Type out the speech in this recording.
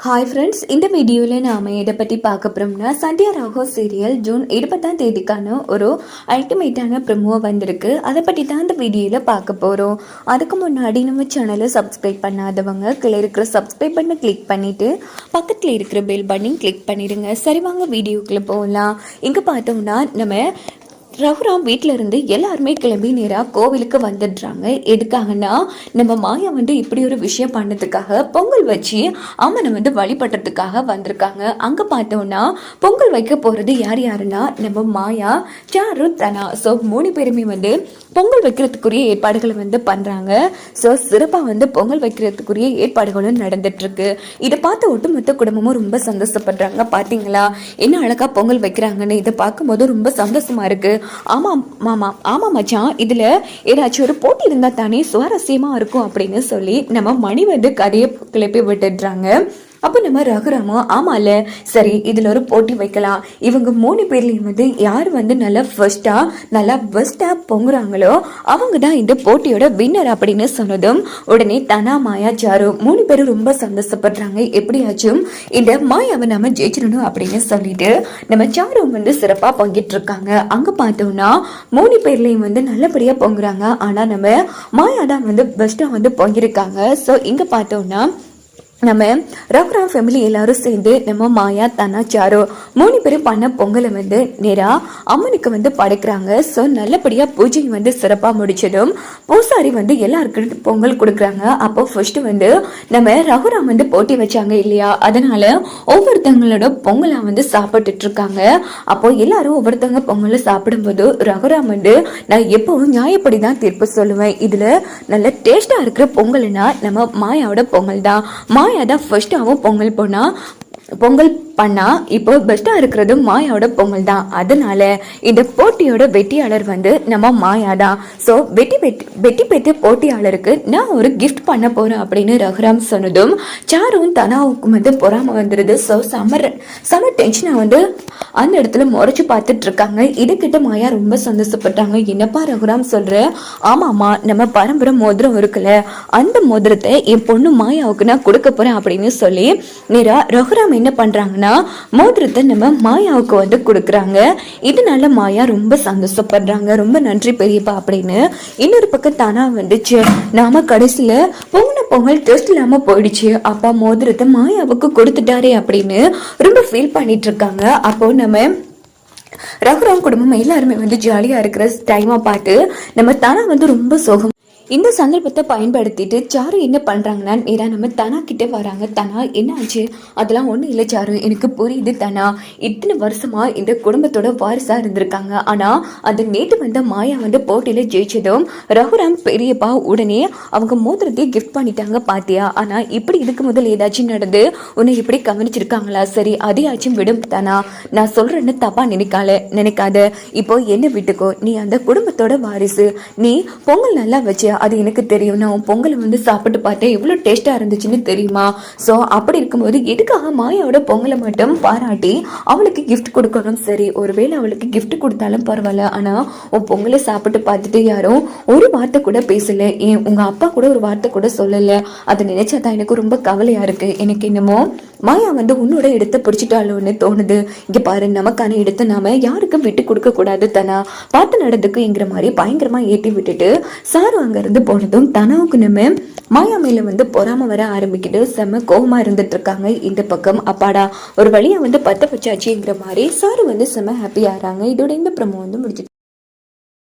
Hi friends, இந்த வீடியோவில் நாம் எதை பற்றி பார்க்க போகிறோம்னா சந்தியா ராகோ சீரியல் ஜூன் 20ஆம் தேதிக்கான ஒரு அல்டிமேட்டான ப்ரமோ வந்திருக்கு. அதை பற்றி தான் இந்த வீடியோவில் பார்க்க போகிறோம். அதுக்கு முன்னாடி நம்ம சேனலை சப்ஸ்கிரைப் பண்ணாதவங்க கீழே இருக்கிற சப்ஸ்கிரைப் பண்ண கிளிக் பண்ணிவிட்டு பக்கத்தில் இருக்கிற பெல் பட்டன் கிளிக் பண்ணிடுங்க. சரி, வாங்க வீடியோக்குள்ளே போகலாம். இங்கே பார்த்தோம்னா நம்ம ரகுராம் வீட்டில் இருந்து எல்லாருமே கிளம்பி நேராக கோவிலுக்கு வந்துடுறாங்க. எதுக்காகனா நம்ம மாயா இப்படி ஒரு விஷயம் பண்ணதுக்காக பொங்கல் வச்சு அம்மனை வழிபடுறதுக்காக வந்திருக்காங்க. அங்கே பார்த்தோம்னா பொங்கல் வைக்க போகிறது யார் யாருன்னா நம்ம மாயா, சாரு, தனா. ஸோ 3 பேருமே பொங்கல் வைக்கிறதுக்குரிய ஏற்பாடுகளை பண்ணுறாங்க. ஸோ சிறப்பாக பொங்கல் வைக்கிறதுக்குரிய ஏற்பாடுகளும் நடந்துட்டுருக்கு. இதை பார்த்து ஒட்டுமொத்த குடும்பமும் ரொம்ப சந்தோஷப்படுறாங்க. பார்த்தீங்களா என்ன அழகாக பொங்கல் வைக்கிறாங்கன்னு. இதை பார்க்கும்போது ரொம்ப சந்தோஷமாக இருக்குது. ஆமாம் மாமா, ஆமாம் மச்சான், இதில் ஏதாச்சும் ஒரு போட்டி இருந்தால் தானே சுவாரஸ்யமாக இருக்கும் அப்படின்னு சொல்லி நம்ம மணி கதையை கிளப்பி விட்டுடுறாங்க. அப்போ நம்ம ரகுராமா ஆமால சரி இதில் ஒரு போட்டி வைக்கலாம். இவங்க 3 பேர்லையும் யார் நல்லா ஃபர்ஸ்ட்டாக நல்லா பெஸ்ட்டாக பொங்குறாங்களோ அவங்க தான் இந்த போட்டியோட வின்னர் அப்படின்னு சொன்னதும் உடனே தனா, மாயா, சாரு 3 பேரும் ரொம்ப சந்தோஷப்படுறாங்க. எப்படியாச்சும் இந்த மாயாவை நம்ம ஜெயிச்சிடணும் அப்படின்னு சொல்லிட்டு நம்ம சாரு சிறப்பாக பொங்கிட்டு இருக்காங்க. அங்கே பார்த்தோம்னா 3 பேர்லையும் நல்லபடியாக பொங்குறாங்க. ஆனால் நம்ம மாயா தான் பெஸ்ட்டாக பொங்கியிருக்காங்க. ஸோ இங்கே பார்த்தோம்னா நம்ம ரகுராம் ஃபேமிலி எல்லாரும் சேர்ந்து நம்ம மாயா, தனா, சாரு 3 பேரும் பண்ண பொங்கலை நேராக அம்மனுக்கு படைக்கிறாங்க. ஸோ நல்லபடியாக பூஜை சிறப்பாக முடிச்சதும் பூசாரி எல்லாருக்கும் பொங்கல் கொடுக்குறாங்க. அப்போ ஃபர்ஸ்ட் நம்ம ரகுராம் போட்டி வச்சாங்க இல்லையா, அதனால ஒவ்வொருத்தவங்களோட பொங்கலை சாப்பிட்டுட்டு இருக்காங்க. அப்போ எல்லாரும் ஒவ்வொருத்தவங்க பொங்கலை சாப்பிடும்போது ரகுராம் நான் எப்பவும் நியாயப்படி தான் தீர்ப்பு சொல்லுவேன். இதில் நல்ல டேஸ்டாக இருக்கிற பொங்கல்னா நம்ம மாயாவோட பொங்கல் தான். மாயா தான் ஃபர்ஸ்டாகவும் பொங்கல் பண்ணா இப்போ பெஸ்ட்டாக இருக்கிறது மாயாவோட பொங்கல் தான். அதனால இந்த போட்டியோட வெற்றியாளர் நம்ம மாயா தான். ஸோ வெட்டி பெற்ற போட்டியாளருக்கு நான் ஒரு கிஃப்ட் பண்ண போகிறேன் அப்படின்னு ரகுராம் சொன்னதும் சாரும் தனாவுக்கும் பொறாம வந்துடுது. ஸோ செம டென்ஷனாக அந்த இடத்துல முறைச்சு பார்த்துட்டு இருக்காங்க. இதுக்கிட்ட மாயா ரொம்ப சந்தோஷப்பட்டாங்க. என்னப்பா ரகுராம் சொல்ற? ஆமாம்மா, நம்ம பரம்பரை மோதிரம் இருக்குல்ல, அந்த மோதிரத்தை என் பொண்ணு மாயாவுக்கு நான் கொடுக்க போறேன் அப்படின்னு சொல்லி நேரா ரகுராம் என்ன பண்றாங்கன்னா மோதிரத்தை நம்ம மாயாவுக்கு கொடுக்குறாங்க. இதனால மாயா ரொம்ப சந்தோஷப்படுறாங்க. ரொம்ப நன்றி பெரியப்பா அப்படின்னு. இன்னொரு பக்கம் தானா நாம கடைசியில பொங்கல் டெஸ்ட் இல்லாம போயிடுச்சு, அப்பா மோதிரத்தை மாயாவுக்கு கொடுத்துட்டாரே அப்படின்னு ரொம்ப ஃபீல் பண்ணிட்டு இருக்காங்க. அப்போ நம்ம ரகுராம் குடும்பம் எல்லாருமே ஜாலியா இருக்கிற டைமா பார்த்து நம்ம தானா ரொம்ப சோகம். இந்த சந்தர்ப்பத்தை பயன்படுத்திட்டு சாரு என்ன பண்ணுறாங்கன்னா நேராக நம்ம தனா கிட்டே வராங்க. தனா என்ன ஆச்சு? அதெல்லாம் ஒன்றும் இல்லை சாரு, எனக்கு புரியுது தனா, இத்தனை வருஷமா இந்த குடும்பத்தோட வாரிசாக இருந்திருக்காங்க. ஆனால் அது நேற்று மாயா போட்டியில் ஜெயிச்சதும் ரகுராம் பெரியப்பா உடனே அவங்க மோதிரத்தையே கிஃப்ட் பண்ணிட்டாங்க பாத்தியா. ஆனால் இப்படி இதுக்கு முதல் ஏதாச்சும் நடந்து உன்னை இப்படி கவனிச்சிருக்காங்களா? சரி அதையாச்சும் விடும் தனா, நான் சொல்கிறேன்னு தப்பாக நினைக்காத. இப்போ என்ன விட்டுக்கோ, நீ அந்த குடும்பத்தோட வாரிசு, நீ பொங்கல் நல்லா வச்சு அது எனக்கு தெரியும். நான் பொங்கலை சாப்பிட்டு பார்த்தேன், எவ்வளோ டேஸ்ட்டாக இருந்துச்சுன்னு தெரியுமா? ஸோ அப்படி இருக்கும்போது எதுக்காக மாயாவோட பொங்கலை மட்டும் பாராட்டி அவளுக்கு கிஃப்ட் கொடுக்கணும்? சரி, ஒருவேளை அவளுக்கு கிஃப்ட் கொடுத்தாலும் பரவாயில்ல, ஆனால் உன் பொங்கலை சாப்பிட்டு பார்த்துட்டு யாரும் ஒரு வார்த்தை கூட பேசலை, ஏன் உங்கள் அப்பா கூட ஒரு வார்த்தை கூட சொல்லலை. அதை நினைச்சா தான் எனக்கு ரொம்ப கவலையாக இருக்குது. எனக்கு என்னமோ மாயா உன்னோட இடத்தை பிடிச்சிட்டாலோன்னு தோணுது. இங்கே பாரு, நமக்கான இடத்தை நாம யாருக்கும் விட்டு கொடுக்க கூடாது தனா, பார்த்து நடந்துக்குங்கிற மாதிரி பயங்கரமா ஏற்றி விட்டுட்டு சாரு அங்கிருந்து போனதும் தனாவுக்கு நம்ம மாயா மேல பொறாம வர ஆரம்பிக்கிட்டு செம்ம கோபமா இருந்துட்டு இருக்காங்க. இந்த பக்கம் அப்பாடா ஒரு வழியா பத்த வச்சாச்சுங்கிற மாதிரி சாரு செம்ம ஹாப்பி ஆறாங்க. இதோட இந்த ப்ரோமோ முடிச்சு